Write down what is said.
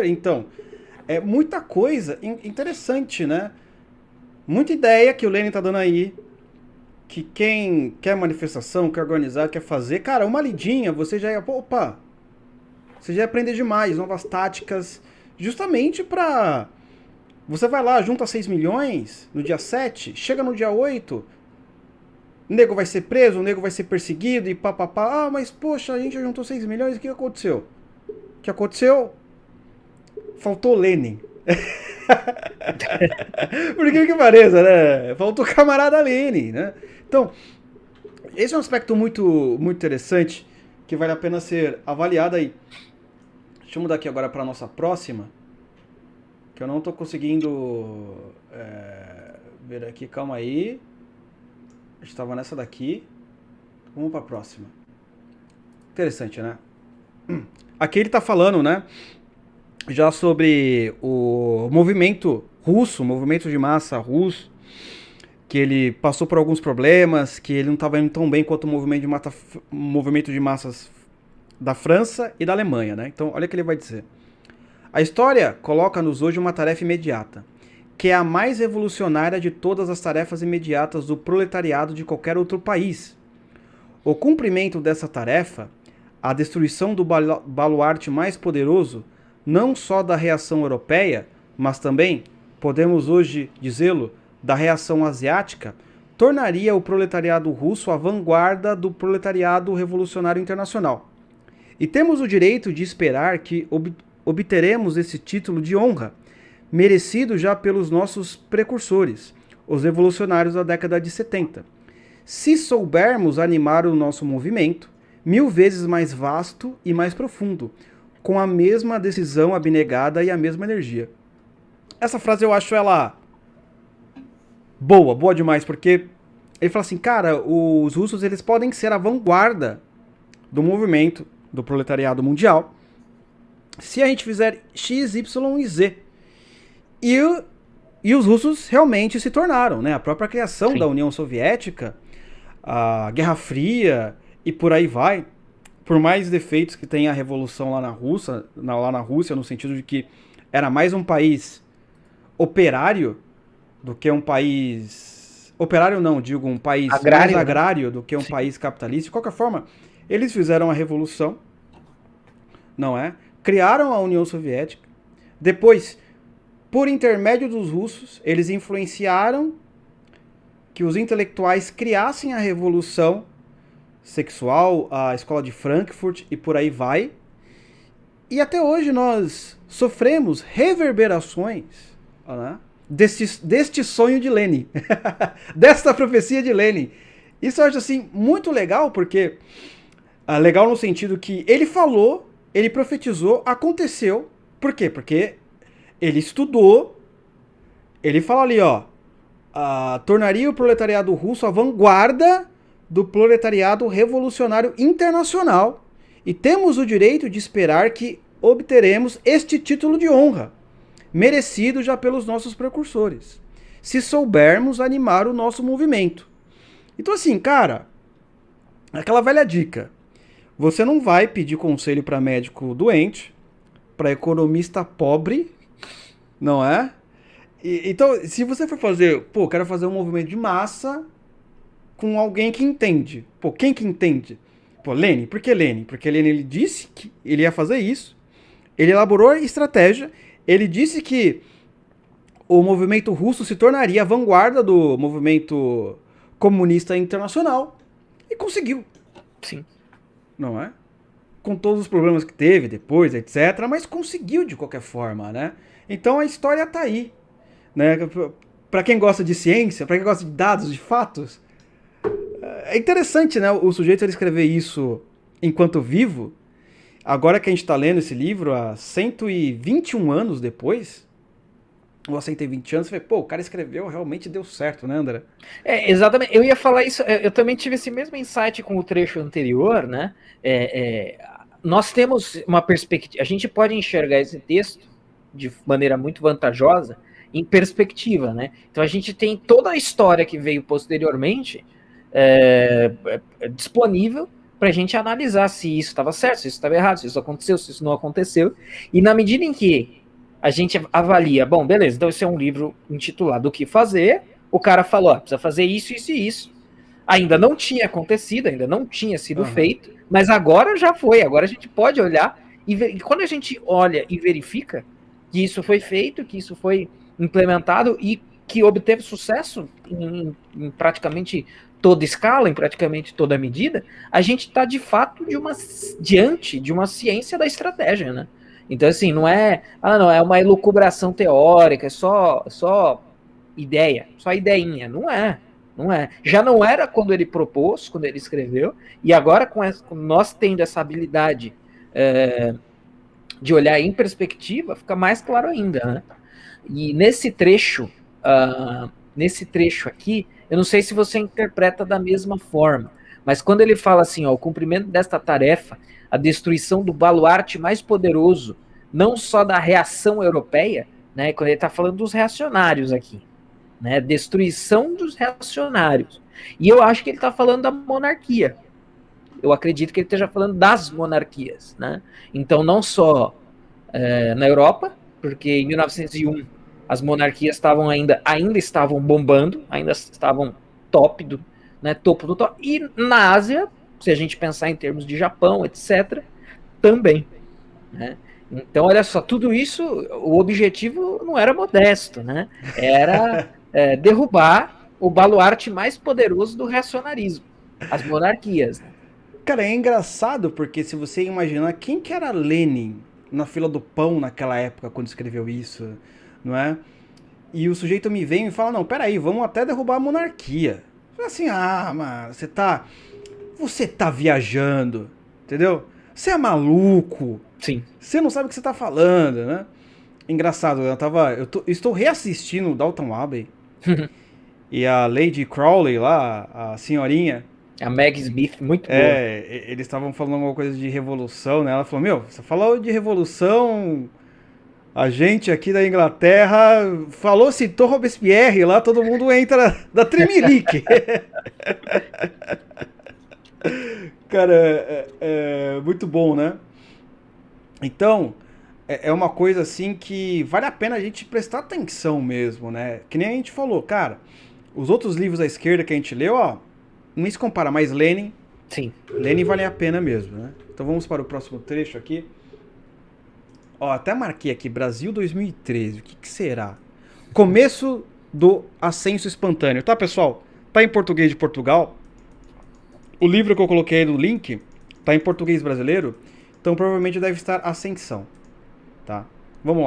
Então, é muita coisa interessante, né? Muita ideia que o Lenin tá dando aí, que quem quer manifestação, quer organizar, quer fazer, cara, uma lidinha, você já ia, opa, você já ia aprender demais, novas táticas, justamente pra... Você vai lá, junta 6 milhões no dia 7, chega no dia 8, o nego vai ser preso, o nego vai ser perseguido e papapá. Ah, mas poxa, a gente já juntou 6 milhões, o que aconteceu? O que aconteceu? Faltou Lenin. Por que pareça, né? Faltou o camarada Lenin, né? Então, esse é um aspecto muito interessante que vale a pena ser avaliado aí. Deixa eu mudar aqui agora para a nossa próxima, que eu não estou conseguindo ver aqui, calma aí. A gente estava nessa daqui. Vamos para a próxima. Interessante, né? Aqui ele está falando, né? Já sobre o movimento russo, movimento de massa russo, que ele passou por alguns problemas, que ele não estava indo tão bem quanto o movimento de massas da França e da Alemanha, né? Então, olha o que ele vai dizer. A história coloca-nos hoje uma tarefa imediata, que é a mais revolucionária de todas as tarefas imediatas do proletariado de qualquer outro país. O cumprimento dessa tarefa, a destruição do baluarte mais poderoso, não só da reação europeia, mas também, podemos hoje dizê-lo, da reação asiática, tornaria o proletariado russo a vanguarda do proletariado revolucionário internacional. E temos o direito de esperar que obteremos esse título de honra, merecido já pelos nossos precursores, os revolucionários da década de 70. Se soubermos animar o nosso movimento, 1000 vezes mais vasto e mais profundo, com a mesma decisão abnegada e a mesma energia. Essa frase eu acho ela boa demais, porque ele fala assim, cara, os russos eles podem ser a vanguarda do movimento do proletariado mundial se a gente fizer X, Y e Z. E os russos realmente se tornaram, né? A própria criação da União Soviética, a Guerra Fria e por aí vai. Por mais defeitos que tenha a revolução lá na Rússia, no sentido de que era mais um país operário do que um país... Operário não, digo um país mais agrário do que um país capitalista. De qualquer forma, eles fizeram a revolução, não é? Criaram a União Soviética. Depois, por intermédio dos russos, eles influenciaram que os intelectuais criassem a revolução sexual, a escola de Frankfurt e por aí vai. E até hoje nós sofremos reverberações, né, deste sonho de Lenin, desta profecia de Lenin. Isso eu acho assim muito legal, porque legal no sentido que ele falou, ele profetizou, aconteceu. Por quê? Porque ele estudou, ele fala ali, ó, tornaria o proletariado russo a vanguarda do proletariado revolucionário internacional e temos o direito de esperar que obteremos este título de honra, merecido já pelos nossos precursores, se soubermos animar o nosso movimento. Então assim, cara, aquela velha dica, você não vai pedir conselho para médico doente, para economista pobre, não é? Então, se você for fazer, quero fazer um movimento de massa com alguém que entende. Quem que entende? Lenin. Por que Lenin? Porque Lenin ele disse que ele ia fazer isso, ele elaborou a estratégia, ele disse que o movimento russo se tornaria a vanguarda do movimento comunista internacional e conseguiu. Sim. Não é? Com todos os problemas que teve depois, etc., mas conseguiu de qualquer forma, né? Então a história tá aí, né? Para quem gosta de ciência, para quem gosta de dados, de fatos, é interessante, né? O sujeito ele escrever isso enquanto vivo. Agora que a gente está lendo esse livro há 121 anos depois, ou há 120 anos, você vê, o cara escreveu, realmente deu certo, né, André? Exatamente. Eu ia falar isso, eu também tive esse mesmo insight com o trecho anterior, né? Nós temos uma perspectiva, a gente pode enxergar esse texto de maneira muito vantajosa em perspectiva, né? Então a gente tem toda a história que veio posteriormente disponível para a gente analisar se isso estava certo, se isso estava errado, se isso aconteceu, se isso não aconteceu. E na medida em que a gente avalia, bom, beleza, então esse é um livro intitulado O que Fazer, o cara falou, precisa fazer isso, isso e isso. Ainda não tinha acontecido, ainda não tinha sido feito, mas agora já foi, agora a gente pode olhar, e quando a gente olha e verifica que isso foi feito, que isso foi implementado e que obteve sucesso em praticamente toda escala, em praticamente toda medida, a gente está de fato diante de uma ciência da estratégia, né? Então, assim, não é, não, é uma elucubração teórica, é só ideia, só ideinha. Não é, não é. Já não era quando ele propôs, quando ele escreveu, e agora com nós tendo essa habilidade de olhar em perspectiva, fica mais claro ainda, né? E nesse trecho aqui, eu não sei se você interpreta da mesma forma, mas quando ele fala assim, ó, o cumprimento desta tarefa, a destruição do baluarte mais poderoso, não só da reação europeia, né, quando ele está falando dos reacionários aqui, né, destruição dos reacionários. E eu acho que ele está falando da monarquia. Eu acredito que ele esteja falando das monarquias, né? Então, não só na Europa, porque em 1901 as monarquias ainda estavam bombando, ainda estavam topo do top. E na Ásia, se a gente pensar em termos de Japão, etc., também. Né? Então, olha só, tudo isso, o objetivo não era modesto, né? Era derrubar o baluarte mais poderoso do reacionarismo, as monarquias. Né? Cara, é engraçado porque se você imaginar quem que era Lenin na fila do pão naquela época quando escreveu isso, não é? E o sujeito me vem e fala, não, peraí, vamos até derrubar a monarquia. Assim, mano, você tá viajando, entendeu? Você é maluco. Sim. Você não sabe o que você tá falando, né? Engraçado, estou reassistindo o Downton Abbey. E a Lady Crowley lá, a senhorinha, a Meg Smith, muito boa. Eles estavam falando alguma coisa de revolução, né? Ela falou, meu, você falou de revolução, a gente aqui da Inglaterra falou, citou Robespierre, lá todo mundo entra da Tremelique. Cara, muito bom, né? Então, é uma coisa assim que vale a pena a gente prestar atenção mesmo, né? Que nem a gente falou, cara, os outros livros da esquerda que a gente leu, ó, nem se compara, mas Lenin. Sim. Lenin vale a pena mesmo, né? Então vamos para o próximo trecho aqui. Ó, até marquei aqui, Brasil 2013. O que será? Começo do ascenso espontâneo. Tá, pessoal? Tá em português de Portugal. O livro que eu coloquei aí no link tá em português brasileiro. Então provavelmente deve estar Ascensão. Tá? Vamos lá.